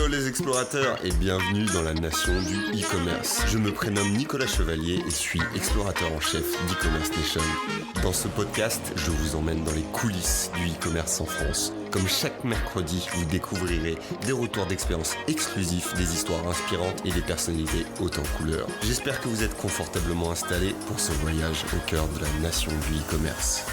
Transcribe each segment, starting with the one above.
Hello les explorateurs et bienvenue dans la nation du e-commerce. Je me prénomme Nicolas Chevalier et suis explorateur en chef d'e-commerce Nation. Dans ce podcast, je vous emmène dans les coulisses du e-commerce en France. Comme chaque mercredi, vous découvrirez des retours d'expérience exclusifs, des histoires inspirantes et des personnalités hautes en couleurs. J'espère que vous êtes confortablement installés pour ce voyage au cœur de la nation du e-commerce.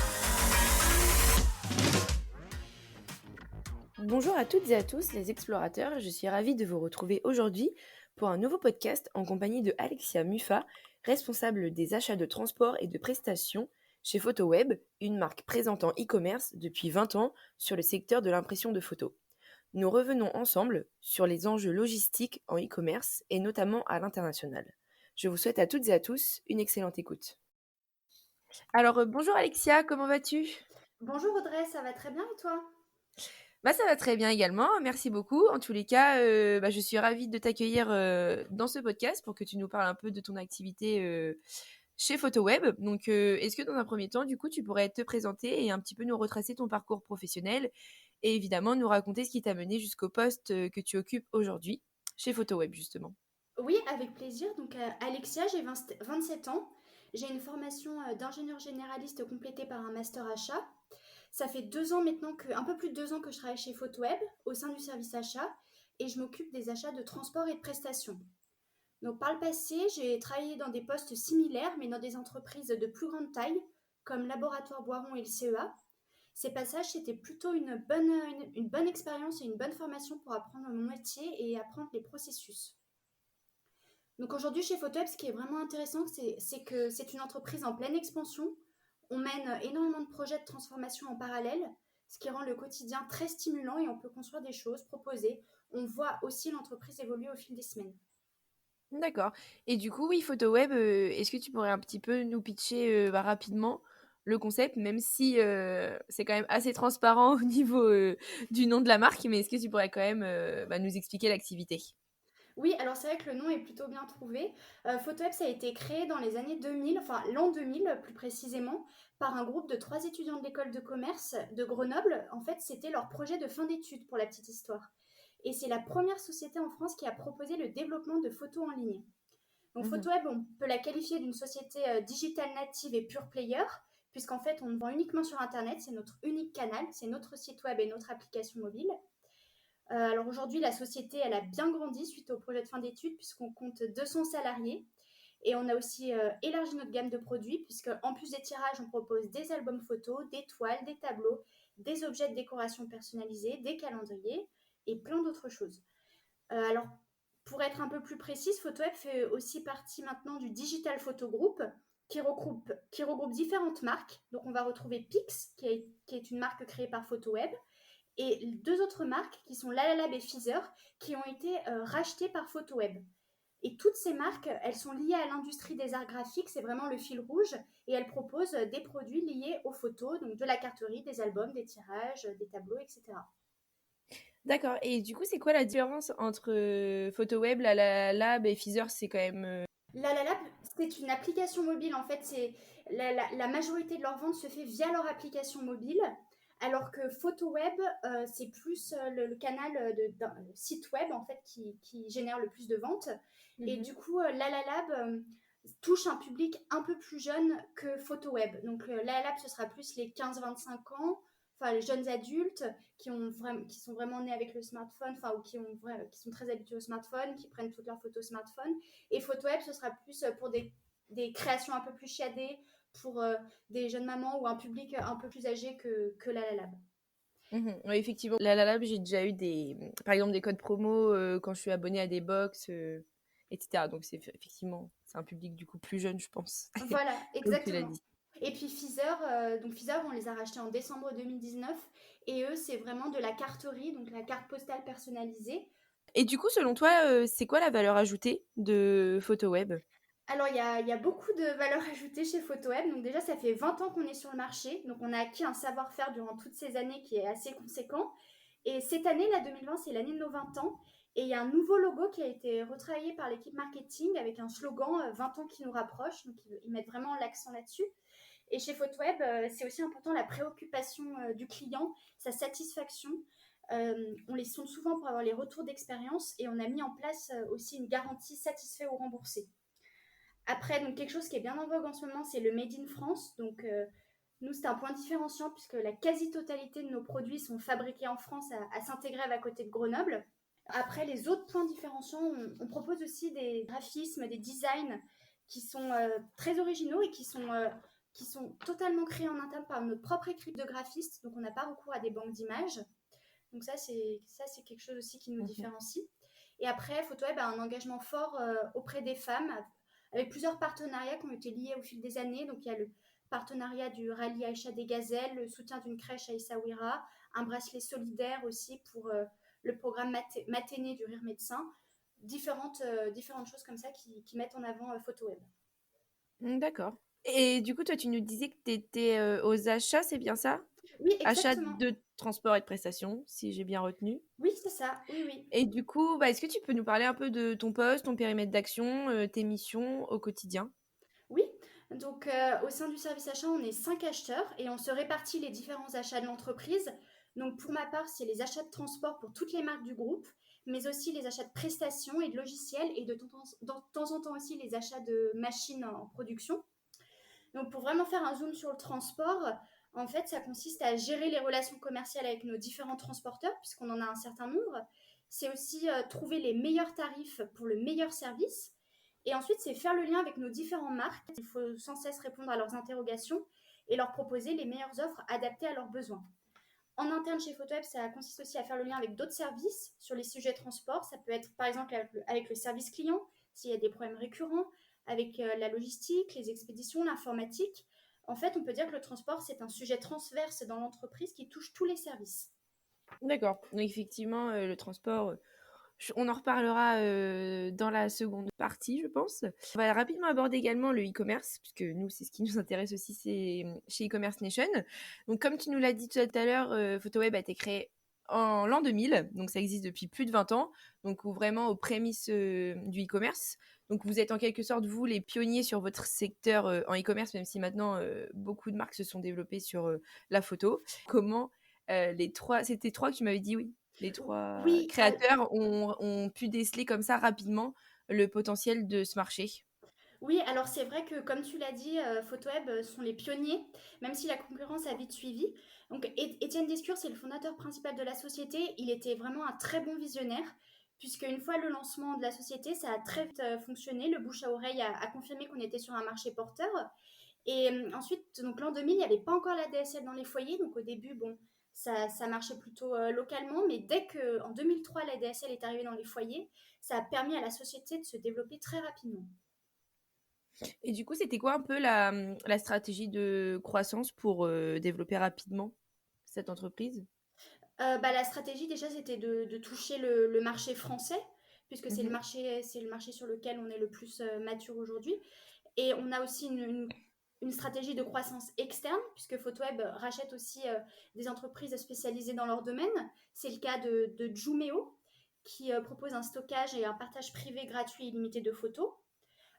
Bonjour à toutes et à tous les explorateurs, je suis ravie de vous retrouver aujourd'hui pour un nouveau podcast en compagnie de Alexia Muffa, responsable des achats de transport et de prestations chez PhotoWeb, une marque présente en e-commerce depuis 20 ans sur le secteur de l'impression de photos. Nous revenons ensemble sur les enjeux logistiques en e-commerce et notamment à l'international. Je vous souhaite à toutes et à tous une excellente écoute. Alors bonjour Alexia, comment vas-tu ? Bonjour Audrey, ça va très bien et toi ? Ça va très bien également, merci beaucoup. En tous les cas, je suis ravie de t'accueillir dans ce podcast pour que tu nous parles un peu de ton activité chez PhotoWeb. Donc, est-ce que dans un premier temps, du coup, tu pourrais te présenter et un petit peu nous retracer ton parcours professionnel et évidemment nous raconter ce qui t'a mené jusqu'au poste que tu occupes aujourd'hui chez PhotoWeb, justement. Oui, avec plaisir. Donc Alexia, j'ai 27 ans. J'ai une formation d'ingénieur généraliste complétée par un master achat. Ça fait 2 ans maintenant, un peu plus de 2 ans que je travaille chez PhotoWeb au sein du service achat et je m'occupe des achats de transport et de prestations. Donc par le passé, j'ai travaillé dans des postes similaires mais dans des entreprises de plus grande taille comme Laboratoire Boiron et le CEA. Ces passages, c'était plutôt une bonne expérience et une bonne formation pour apprendre mon métier et apprendre les processus. Donc aujourd'hui, chez PhotoWeb, ce qui est vraiment intéressant, c'est que c'est une entreprise en pleine expansion. On mène énormément de projets de transformation en parallèle, ce qui rend le quotidien très stimulant et on peut construire des choses, proposer. On voit aussi l'entreprise évoluer au fil des semaines. D'accord. Et du coup, oui, PhotoWeb, est-ce que tu pourrais un petit peu nous pitcher rapidement le concept, même si c'est quand même assez transparent au niveau du nom de la marque, mais est-ce que tu pourrais quand même nous expliquer l'activité ? Oui, alors c'est vrai que le nom est plutôt bien trouvé. PhotoWeb, ça a été créé dans les années 2000, enfin l'an 2000 plus précisément, par un groupe de 3 étudiants de l'école de commerce de Grenoble. En fait, c'était leur projet de fin d'études pour la petite histoire. Et c'est la première société en France qui a proposé le développement de photos en ligne. Donc PhotoWeb, on peut la qualifier d'une société digital native et pure player, puisqu'en fait, on vend uniquement sur Internet, c'est notre unique canal, c'est notre site web et notre application mobile. Alors aujourd'hui, la société, elle a bien grandi suite au projet de fin d'études, puisqu'on compte 200 salariés. Et on a aussi élargi notre gamme de produits, puisqu'en plus des tirages, on propose des albums photos, des toiles, des tableaux, des objets de décoration personnalisés, des calendriers et plein d'autres choses. Alors, pour être un peu plus précise, PhotoWeb fait aussi partie maintenant du Digital Photo Group, qui regroupe différentes marques. Donc, on va retrouver Pix, qui est une marque créée par PhotoWeb, et 2 autres marques qui sont Lalalab et Feezer, qui ont été rachetées par PhotoWeb. Et toutes ces marques, elles sont liées à l'industrie des arts graphiques, c'est vraiment le fil rouge, et elles proposent des produits liés aux photos, donc de la carterie, des albums, des tirages, des tableaux, etc. D'accord. Et du coup, c'est quoi la différence entre PhotoWeb, Lab et Feezer ? C'est quand même... Lalalab, c'est une application mobile. En fait, c'est la majorité de leurs ventes se fait via leur application mobile, alors que PhotoWeb, c'est plus le canal d'un site web en fait qui génère le plus de ventes. Et du coup, Lalalab touche un public un peu plus jeune que PhotoWeb. Donc, Lalalab, ce sera plus les 15-25 ans, enfin les jeunes adultes qui sont vraiment nés avec le smartphone, enfin ou qui sont très habitués au smartphone, qui prennent toutes leurs photos smartphone. Et PhotoWeb, ce sera plus pour des créations un peu plus chiadées, pour des jeunes mamans ou un public un peu plus âgé que Lalalab. Oui, effectivement. Lab, j'ai déjà eu par exemple des codes promo quand je suis abonnée à des box, etc. Donc effectivement, c'est un public du coup plus jeune, je pense, Voilà, comme tu l'as exactement. dit. Et puis Feezer, on les a rachetés en décembre 2019. Et eux, c'est vraiment de la carterie, donc la carte postale personnalisée. Et du coup, selon toi, c'est quoi la valeur ajoutée de PhotoWeb ? Alors, il y a beaucoup de valeur ajoutée chez PhotoWeb. Donc déjà, ça fait 20 ans qu'on est sur le marché. Donc, on a acquis un savoir-faire durant toutes ces années qui est assez conséquent. Et cette année, la 2020, c'est l'année de nos 20 ans. Et il y a un nouveau logo qui a été retravaillé par l'équipe marketing avec un slogan 20 ans qui nous rapproche. Donc, ils mettent vraiment l'accent là-dessus. Et chez PhotoWeb, c'est aussi important la préoccupation du client, sa satisfaction. On les sonde souvent pour avoir les retours d'expérience et on a mis en place aussi une garantie satisfait ou remboursé. Après, donc quelque chose qui est bien en vogue en ce moment, c'est le Made in France. Donc, nous, c'est un point différenciant puisque la quasi-totalité de nos produits sont fabriqués en France à Saint-Égrève à côté de Grenoble. Après, les autres points différenciants, on propose aussi des graphismes, des designs qui sont très originaux et qui sont totalement créés en interne par notre propre équipe de graphistes. Donc, on n'a pas recours à des banques d'images. Donc, ça, c'est quelque chose aussi qui nous différencie. Et après, PhotoWeb a un engagement fort auprès des femmes avec plusieurs partenariats qui ont été liés au fil des années. Donc, il y a le partenariat du rallye Aïcha des Gazelles, le soutien d'une crèche à Essaouira, un bracelet solidaire aussi pour le programme Maténé du Rire Médecin, différentes choses comme ça qui mettent en avant PhotoWeb. D'accord. Et du coup, toi, tu nous disais que tu étais aux achats, c'est bien ça? Oui, Achats exactement. de transport et de prestations, si j'ai bien retenu. Oui, c'est ça. Oui, oui. Et du coup, est-ce que tu peux nous parler un peu de ton poste, ton périmètre d'action, tes missions au quotidien? Oui, donc au sein du service achat, on est 5 acheteurs et on se répartit les différents achats de l'entreprise. Donc pour ma part, c'est les achats de transport pour toutes les marques du groupe, mais aussi les achats de prestations et de logiciels et de temps en temps aussi les achats de machines en production. Donc pour vraiment faire un zoom sur le transport, en fait, ça consiste à gérer les relations commerciales avec nos différents transporteurs, puisqu'on en a un certain nombre. C'est aussi trouver les meilleurs tarifs pour le meilleur service. Et ensuite, c'est faire le lien avec nos différentes marques. Il faut sans cesse répondre à leurs interrogations et leur proposer les meilleures offres adaptées à leurs besoins. En interne chez PhotoWeb, ça consiste aussi à faire le lien avec d'autres services sur les sujets de transport. Ça peut être par exemple avec le service client, s'il y a des problèmes récurrents, avec la logistique, les expéditions, l'informatique. En fait, on peut dire que le transport, c'est un sujet transverse dans l'entreprise qui touche tous les services. D'accord. Donc effectivement, le transport, on en reparlera dans la seconde partie, je pense. On va rapidement aborder également le e-commerce, puisque nous, c'est ce qui nous intéresse aussi, c'est chez e-commerce Nation. Donc comme tu nous l'as dit tout à l'heure, PhotoWeb a été créé en l'an 2000, donc ça existe depuis plus de 20 ans, donc vraiment aux prémices du e-commerce. Donc vous êtes en quelque sorte, vous, les pionniers sur votre secteur en e-commerce, même si maintenant beaucoup de marques se sont développées sur la photo. Comment c'était trois que tu m'avais dit, oui, les trois Oui, créateurs ont pu déceler comme ça rapidement le potentiel de ce marché. oui, alors c'est vrai que comme tu l'as dit, PhotoWeb sont les pionniers, même si la concurrence a vite suivi. Donc Étienne Descures, c'est le fondateur principal de la société. Il était vraiment un très bon visionnaire, puisque une fois le lancement de la société, ça a très vite fonctionné. Le bouche à oreille a confirmé qu'on était sur un marché porteur. Et ensuite, donc l'an 2000, il n'y avait pas encore la DSL dans les foyers. Donc au début, bon, ça marchait plutôt localement. Mais dès qu'en 2003, la DSL est arrivée dans les foyers, ça a permis à la société de se développer très rapidement. Et du coup, c'était quoi un peu la stratégie de croissance pour développer rapidement cette entreprise? La stratégie, déjà, c'était de toucher le marché français, puisque c'est Mhm. le marché sur lequel on est le plus mature aujourd'hui. Et on a aussi une stratégie de croissance externe, puisque PhotoWeb rachète aussi des entreprises spécialisées dans leur domaine. C'est le cas de Jumeo, qui propose un stockage et un partage privé gratuit et illimité de photos.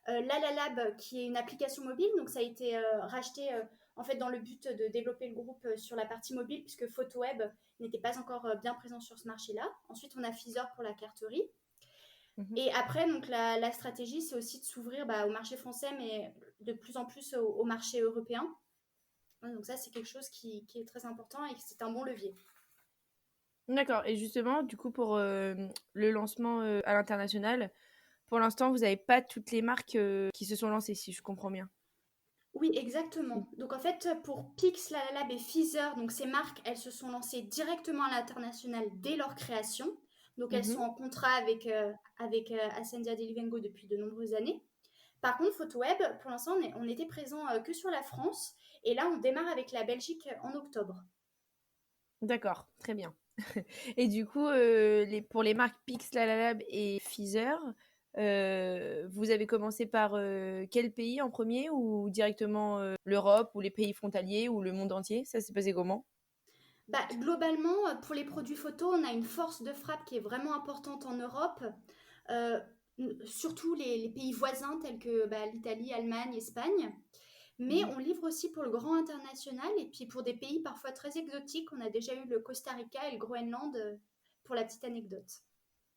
Lalalab, qui est une application mobile, donc ça a été racheté en fait dans le but de développer le groupe sur la partie mobile, puisque PhotoWeb n'était pas encore bien présent sur ce marché-là. Ensuite, on a Feezer pour la carterie. Mhm. Et après, donc la stratégie, c'est aussi de s'ouvrir au marché français, mais de plus en plus au marché européen. Donc ça, c'est quelque chose qui est très important et c'est un bon levier. D'accord. Et justement, du coup, pour le lancement à l'international, pour l'instant, vous n'avez pas toutes les marques qui se sont lancées, si je comprends bien. Oui, exactement. Donc en fait, pour Pix, Lalalab et Feezer, donc ces marques, elles se sont lancées directement à l'international dès leur création. Donc elles sont Mhm. en contrat avec Ascendia Delivengo depuis de nombreuses années. Par contre, PhotoWeb, pour l'instant, on était présent que sur la France. Et là, on démarre avec la Belgique en octobre. D'accord, très bien. Et du coup, pour les marques Pix, Lalalab et Feezer, vous avez commencé par quel pays en premier ou directement l'Europe ou les pays frontaliers ou le monde entier? Ça s'est passé comment? Globalement, pour les produits photo, on a une force de frappe qui est vraiment importante en Europe. Euh, Surtout les pays voisins tels que l'Italie, Allemagne, Espagne. Mais on livre aussi pour le grand international et puis pour des pays parfois très exotiques. On a déjà eu le Costa Rica et le Groenland pour la petite anecdote.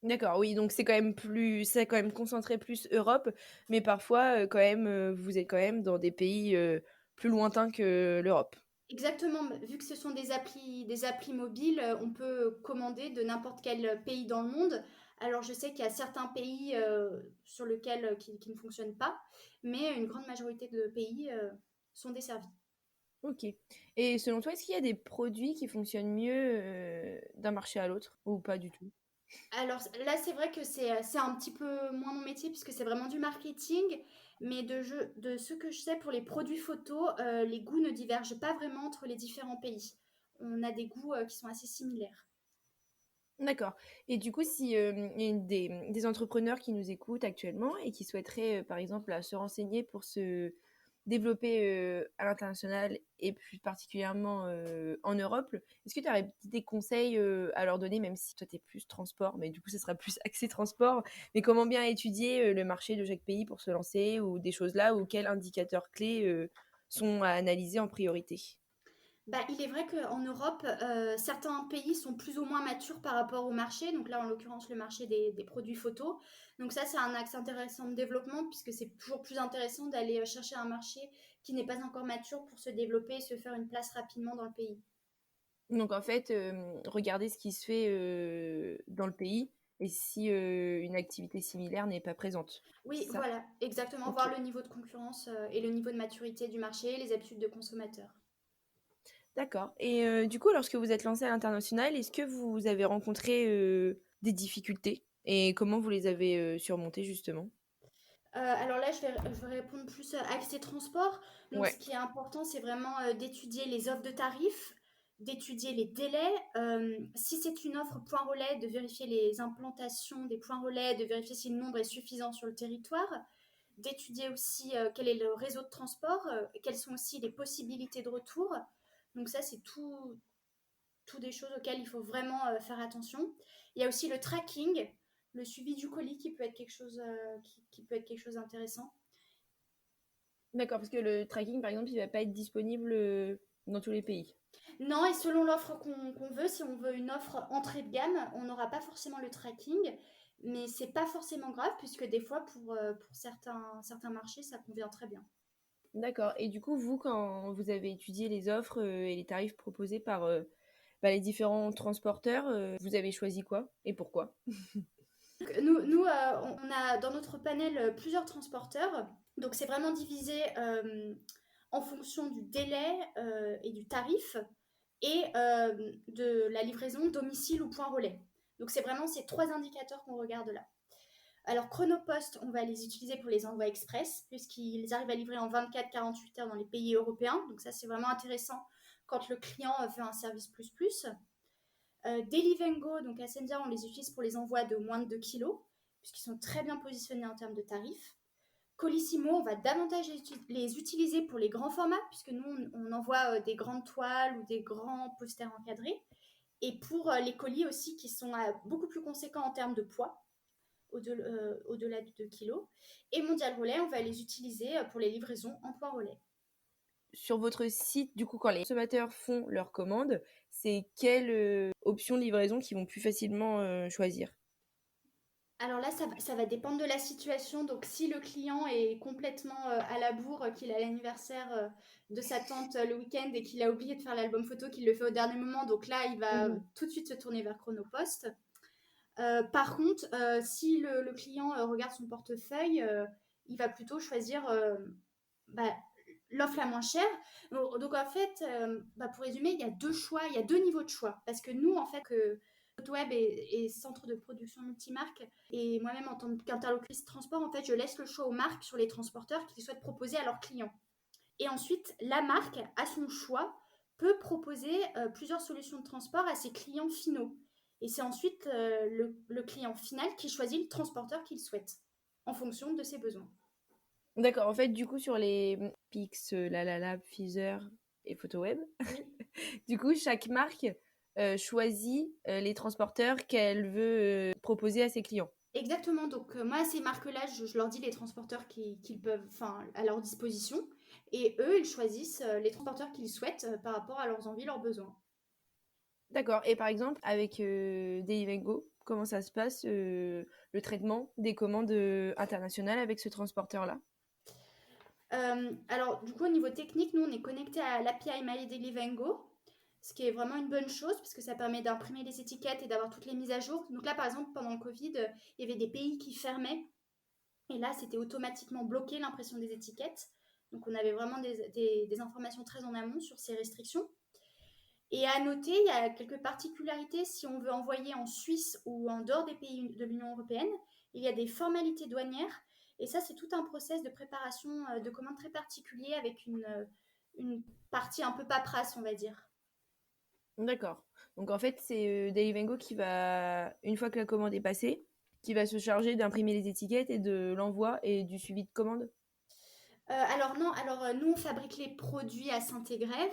D'accord, oui, donc c'est quand même concentré plus Europe, mais parfois, quand même, vous êtes quand même dans des pays plus lointains que l'Europe. Exactement, vu que ce sont des applis mobiles, on peut commander de n'importe quel pays dans le monde. Alors je sais qu'il y a certains pays sur lesquels qui ne fonctionnent pas, mais une grande majorité de pays sont desservis. Ok. Et selon toi, est-ce qu'il y a des produits qui fonctionnent mieux d'un marché à l'autre ou pas du tout? Alors là, c'est vrai que c'est un petit peu moins mon métier puisque c'est vraiment du marketing, mais de ce que je sais pour les produits photos, les goûts ne divergent pas vraiment entre les différents pays. On a des goûts qui sont assez similaires. D'accord. Et du coup, si il y a des entrepreneurs qui nous écoutent actuellement et qui souhaiteraient, par exemple, se renseigner pour se développer à l'international et plus particulièrement en Europe, est-ce que tu aurais des conseils à leur donner, même si toi, tu es plus transport, mais du coup, ce sera plus axé transport, mais comment bien étudier le marché de chaque pays pour se lancer ou des choses là, ou quels indicateurs clés sont à analyser en priorité? Bah, il est vrai qu'en Europe, certains pays sont plus ou moins matures par rapport au marché. Donc là, en l'occurrence, le marché des produits photos. Donc ça, c'est un axe intéressant de développement puisque c'est toujours plus intéressant d'aller chercher un marché qui n'est pas encore mature pour se développer et se faire une place rapidement dans le pays. Donc en fait, regarder ce qui se fait dans le pays et si une activité similaire n'est pas présente. Oui, C'est ça? voilà, exactement. Ok. Voir le niveau de concurrence et le niveau de maturité du marché, les habitudes de consommateurs. D'accord. Et du coup, lorsque vous êtes lancé à l'international, est-ce que vous avez rencontré des difficultés et comment vous les avez surmontées justement? Alors là, je vais répondre plus axé transport. Donc, ce Ouais. qui est important, c'est vraiment d'étudier les offres de tarifs, d'étudier les délais. Si c'est une offre point relais, de vérifier les implantations des points relais, de vérifier si le nombre est suffisant sur le territoire, d'étudier aussi quel est le réseau de transport, quelles sont aussi les possibilités de retour. Donc ça, c'est tout des choses auxquelles il faut vraiment faire attention. Il y a aussi le tracking, le suivi du colis qui peut être quelque chose, qui peut être quelque chose d'intéressant. D'accord, parce que le tracking, par exemple, il va pas être disponible dans tous les pays. Non, et selon l'offre qu'on veut, si on veut une offre entrée de gamme, on n'aura pas forcément le tracking, mais c'est pas forcément grave puisque des fois pour certains marchés, ça convient très bien. D'accord. Et du coup, vous, quand vous avez étudié les offres et les tarifs proposés par les différents transporteurs, vous avez choisi quoi et pourquoi? Donc, nous on a dans notre panel plusieurs transporteurs, donc c'est vraiment divisé en fonction du délai et du tarif et de la livraison domicile ou point relais. Donc c'est vraiment ces trois indicateurs qu'on regarde là. Alors Chronopost, on va les utiliser pour les envois express, puisqu'ils arrivent à livrer en 24-48 heures dans les pays européens. Donc ça, c'est vraiment intéressant quand le client veut un service plus plus. Delivengo, donc Ascendia, on les utilise pour les envois de moins de 2 kilos, puisqu'ils sont très bien positionnés en termes de tarifs. Colissimo, on va davantage les utiliser pour les grands formats, puisque nous, on envoie des grandes toiles ou des grands posters encadrés. Et pour les colis aussi, qui sont beaucoup plus conséquents en termes de poids, au-delà de 2 kilos. Et Mondial Relais, on va les utiliser pour les livraisons en poids relais. Sur votre site, du coup, quand les consommateurs font leur commande, c'est quelle option de livraison qu'ils vont plus facilement choisir? Alors là, ça va dépendre de la situation. Donc, si le client est complètement à la bourre, qu'il a l'anniversaire de sa tante le week-end et qu'il a oublié de faire l'album photo, qu'il le fait au dernier moment, donc là, il va Mhm. tout de suite se tourner vers Chronopost. Par contre, si le client regarde son portefeuille, il va plutôt choisir bah, l'offre la moins chère. Donc en fait, pour résumer, il y a deux choix, il y a deux niveaux de choix. Parce que nous, en fait, que Photoweb est centre de production multimarque, et moi-même en tant qu'interlocutrice transport, en fait, je laisse le choix aux marques sur les transporteurs qu'ils souhaitent proposer à leurs clients. Et ensuite, la marque, à son choix, peut proposer plusieurs solutions de transport à ses clients finaux. Et c'est ensuite le client final qui choisit le transporteur qu'il souhaite, en fonction de ses besoins. D'accord, en fait, du coup, sur les Pix, Lalala, Feezer et PhotoWeb, Oui, du coup, chaque marque choisit les transporteurs qu'elle veut proposer à ses clients. Exactement, donc moi, ces marques-là, je leur dis les transporteurs qu'ils peuvent, enfin, à leur disposition, et eux, ils choisissent les transporteurs qu'ils souhaitent par rapport à leurs envies, leurs besoins. D'accord. Et par exemple, avec Delivengo, comment ça se passe, le traitement des commandes internationales avec ce transporteur-là? Alors, du coup, au niveau technique, nous, on est connecté à l'API MyDeliveryGo, ce qui est vraiment une bonne chose, parce que ça permet d'imprimer les étiquettes et d'avoir toutes les mises à jour. Donc là, par exemple, pendant le Covid, il y avait des pays qui fermaient, et là, c'était automatiquement bloqué l'impression des étiquettes. Donc, on avait vraiment des informations très en amont sur ces restrictions. Et à noter, il y a quelques particularités si on veut envoyer en Suisse ou en dehors des pays de l'Union européenne. Il y a des formalités douanières. Et ça, c'est tout un process de préparation de commande très particulier avec une partie un peu paperasse, on va dire. D'accord. Donc en fait, c'est Delivengo qui va, une fois que la commande est passée, qui va se charger d'imprimer les étiquettes et de l'envoi et du suivi de commande. Alors non, nous, on fabrique les produits à Saint-Égrève.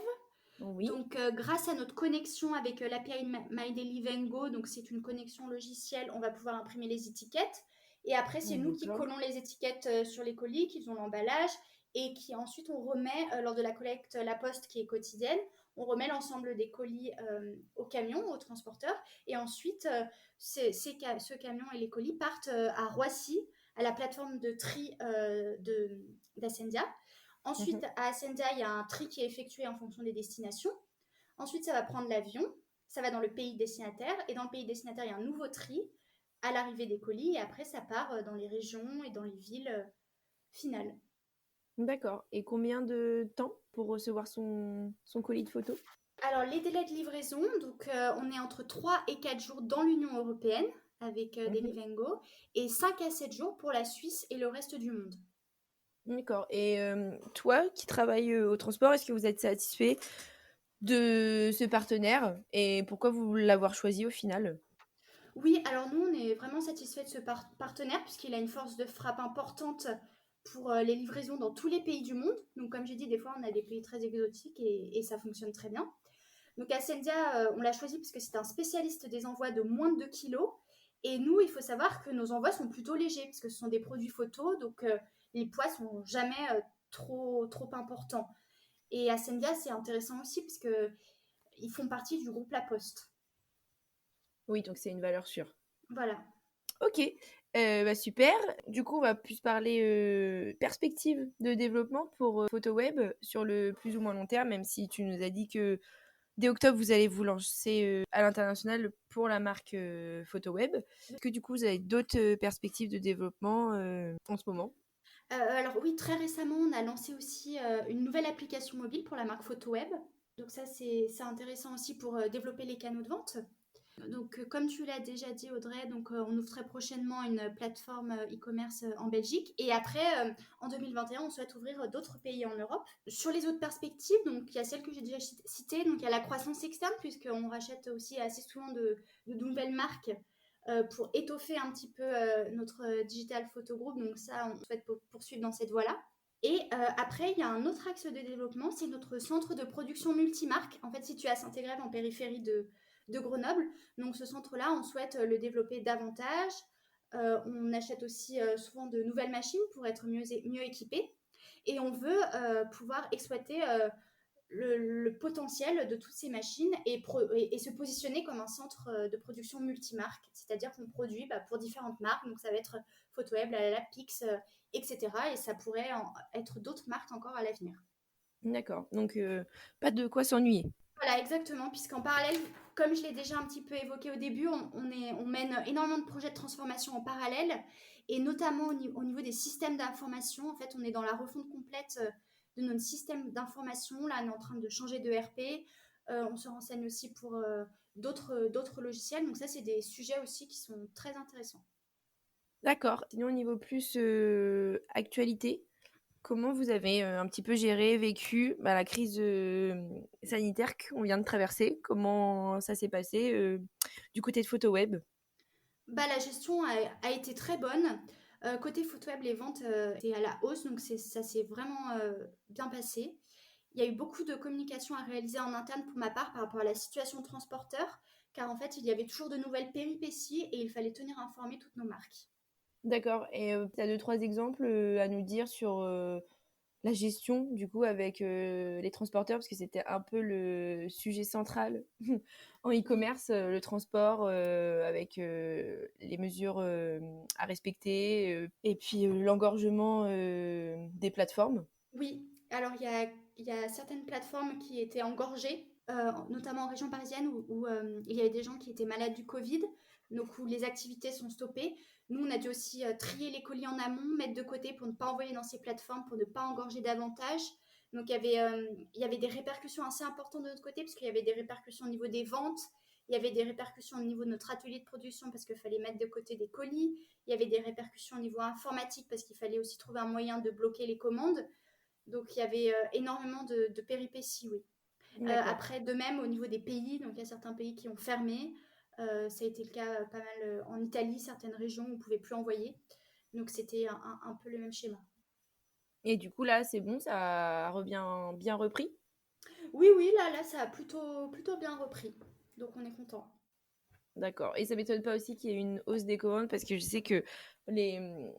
Oui. Donc, grâce à notre connexion avec l'API MyDeliveryGo, donc c'est une connexion logicielle, on va pouvoir imprimer les étiquettes. Et après, c'est nous qui D'accord. collons les étiquettes sur les colis, qui ont l'emballage, et qui ensuite on remet, lors de la collecte La Poste qui est quotidienne, on remet l'ensemble des colis au camion, au transporteur. Et ensuite, ce camion et les colis partent à Roissy, à la plateforme de tri d'Ascendia. Ensuite, Mhm. à Ascendia, il y a un tri qui est effectué en fonction des destinations. Ensuite, ça va prendre l'avion, ça va dans le pays destinataire, et dans le pays destinataire, il y a un nouveau tri à l'arrivée des colis, et après, ça part dans les régions et dans les villes finales. D'accord. Et combien de temps pour recevoir son colis de photo? Alors, les délais de livraison, donc on est entre 3 et 4 jours dans l'Union européenne avec Mhm. Delivengo, et 5 à 7 jours pour la Suisse et le reste du monde. D'accord. Et toi, qui travailles au transport, est-ce que vous êtes satisfait de ce partenaire et pourquoi vous l'avoir choisi au final? Oui, alors nous, on est vraiment satisfait de ce partenaire puisqu'il a une force de frappe importante pour les livraisons dans tous les pays du monde. Donc, comme j'ai dit, des fois, on a des pays très exotiques et ça fonctionne très bien. Donc, Ascendia, on l'a choisi parce que c'est un spécialiste des envois de moins de 2 kilos. Et nous, il faut savoir que nos envois sont plutôt légers parce que ce sont des produits photos, donc les poids sont jamais trop importants. Et Ascendia, c'est intéressant aussi parce que ils font partie du groupe La Poste. Oui, donc c'est une valeur sûre. Voilà. Ok, bah super. Du coup, on va plus parler perspective de développement pour PhotoWeb sur le plus ou moins long terme, même si tu nous as dit que dès octobre, vous allez vous lancer à l'international pour la marque PhotoWeb. Est-ce que du coup, vous avez d'autres perspectives de développement en ce moment? Alors oui, très récemment, on a lancé aussi une nouvelle application mobile pour la marque PhotoWeb. Donc ça, c'est intéressant aussi pour développer les canaux de vente. Donc comme tu l'as déjà dit Audrey, donc on ouvre très prochainement une plateforme e-commerce en Belgique. Et après, en 2021, on souhaite ouvrir d'autres pays en Europe. Sur les autres perspectives, donc il y a celles que j'ai déjà citées, donc il y a la croissance externe, puisqu'on rachète aussi assez souvent de nouvelles marques pour étoffer un petit peu notre digital photo group. Donc ça, on souhaite poursuivre dans cette voie-là. Et après, il y a un autre axe de développement, c'est notre centre de production multimarque, en fait situé à Saint-Égrève en périphérie de Grenoble. Donc ce centre-là, on souhaite le développer davantage. On achète aussi souvent de nouvelles machines pour être mieux équipés. Et on veut pouvoir exploiter le potentiel de toutes ces machines et se positionner comme un centre de production multimarque, c'est-à-dire qu'on produit pour différentes marques, donc ça va être PhotoWeb, la Pix, etc. Et ça pourrait être d'autres marques encore à l'avenir. D'accord, donc pas de quoi s'ennuyer. Voilà, exactement, puisqu'en parallèle, comme je l'ai déjà un petit peu évoqué au début, on mène énormément de projets de transformation en parallèle, et notamment au niveau des systèmes d'information. En fait, on est dans la refonte complète de notre système d'information. Là, on est en train de changer de RP. On se renseigne aussi pour d'autres logiciels. Donc ça, c'est des sujets aussi qui sont très intéressants. D'accord. Sinon, au niveau plus actualité, comment vous avez un petit peu géré, vécu la crise sanitaire qu'on vient de traverser? Comment ça s'est passé du côté de PhotoWeb? La gestion a été très bonne. Côté PhotoWeb, les ventes étaient à la hausse, donc ça s'est vraiment bien passé. Il y a eu beaucoup de communication à réaliser en interne pour ma part par rapport à la situation transporteur, car en fait, il y avait toujours de nouvelles péripéties et il fallait tenir informées toutes nos marques. D'accord. Et tu as 2-3 exemples à nous dire sur la gestion, du coup, avec les transporteurs, parce que c'était un peu le sujet central en Oui, e-commerce, le transport, avec les mesures à respecter, et puis l'engorgement des plateformes. oui. Alors, il y a certaines plateformes qui étaient engorgées, notamment en région parisienne, où il y avait des gens qui étaient malades du Covid, donc où les activités sont stoppées. Nous, on a dû aussi trier les colis en amont, mettre de côté pour ne pas envoyer dans ces plateformes, pour ne pas engorger davantage. Donc, il y avait des répercussions assez importantes de notre côté, parce qu'il y avait des répercussions au niveau des ventes, il y avait des répercussions au niveau de notre atelier de production, parce qu'il fallait mettre de côté des colis, il y avait des répercussions au niveau informatique, parce qu'il fallait aussi trouver un moyen de bloquer les commandes. Donc il y avait énormément de péripéties, oui. D'accord. Après, de même, au niveau des pays, donc il y a certains pays qui ont fermé. Ça a été le cas pas mal en Italie, certaines régions où on ne pouvait plus envoyer. Donc c'était un peu le même schéma. Et du coup, là, c'est bon, ça revient bien repris? Oui, oui, là, ça a plutôt bien repris. Donc on est content. D'accord. Et ça m'étonne pas aussi qu'il y ait une hausse des commandes parce que je sais que les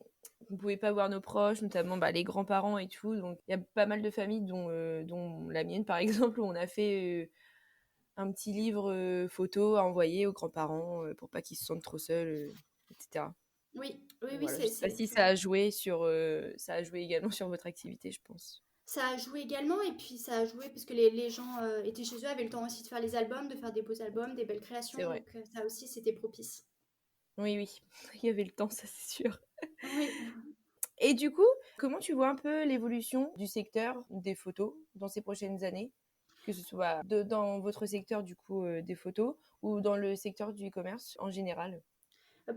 on pouvait pas voir nos proches, notamment les grands-parents et tout. Donc il y a pas mal de familles dont la mienne par exemple où on a fait un petit livre photo à envoyer aux grands-parents pour pas qu'ils se sentent trop seuls, etc. Oui, oui, Donc oui, voilà, je sais pas si c'est ça a joué sur ça a joué également sur votre activité, je pense. Ça a joué également, et puis ça a joué parce que les gens étaient chez eux, avaient le temps aussi de faire les albums, de faire des beaux albums, des belles C'est créations. vrai. Donc ça aussi, c'était propice. Oui, oui. Il y avait le temps, ça c'est sûr. Oui. Et du coup, comment tu vois un peu l'évolution du secteur des photos dans ces prochaines années? Que ce soit dans votre secteur du coup des photos ou dans le secteur du e-commerce en général?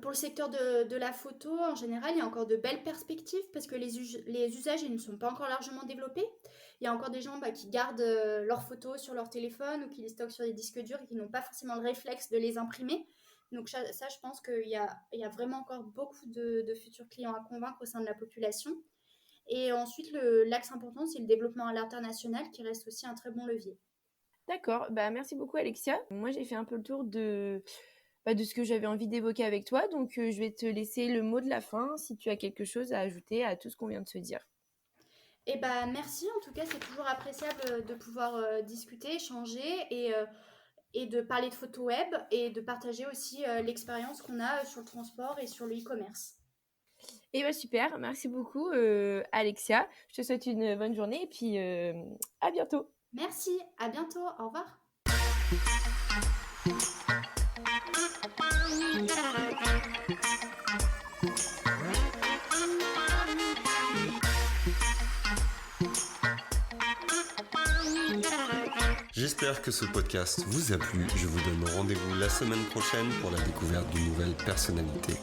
Pour le secteur de la photo, en général, il y a encore de belles perspectives parce que les usages ils ne sont pas encore largement développés. Il y a encore des gens qui gardent leurs photos sur leur téléphone ou qui les stockent sur des disques durs et qui n'ont pas forcément le réflexe de les imprimer. Donc ça, je pense qu'il y a vraiment encore beaucoup de futurs clients à convaincre au sein de la population. Et ensuite, l'axe important, c'est le développement à l'international qui reste aussi un très bon levier. D'accord, bah merci beaucoup Alexia. Moi j'ai fait un peu le tour de ce que j'avais envie d'évoquer avec toi, donc je vais te laisser le mot de la fin si tu as quelque chose à ajouter à tout ce qu'on vient de se dire. Et bah merci, en tout cas, c'est toujours appréciable de pouvoir discuter, échanger et de parler de photo web et de partager aussi l'expérience qu'on a sur le transport et sur le e-commerce. Et bah super, merci beaucoup Alexia. Je te souhaite une bonne journée et puis à bientôt. Merci, à bientôt, au revoir. J'espère que ce podcast vous a plu. Je vous donne rendez-vous la semaine prochaine pour la découverte d'une nouvelle personnalité.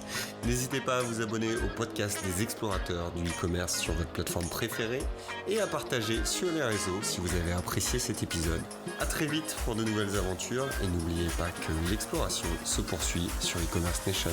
N'hésitez pas à vous abonner au podcast des explorateurs du e-commerce sur votre plateforme préférée et à partager sur les réseaux si vous avez apprécié cet épisode. À très vite pour de nouvelles aventures et n'oubliez pas que l'exploration se poursuit sur e-commerce Nation.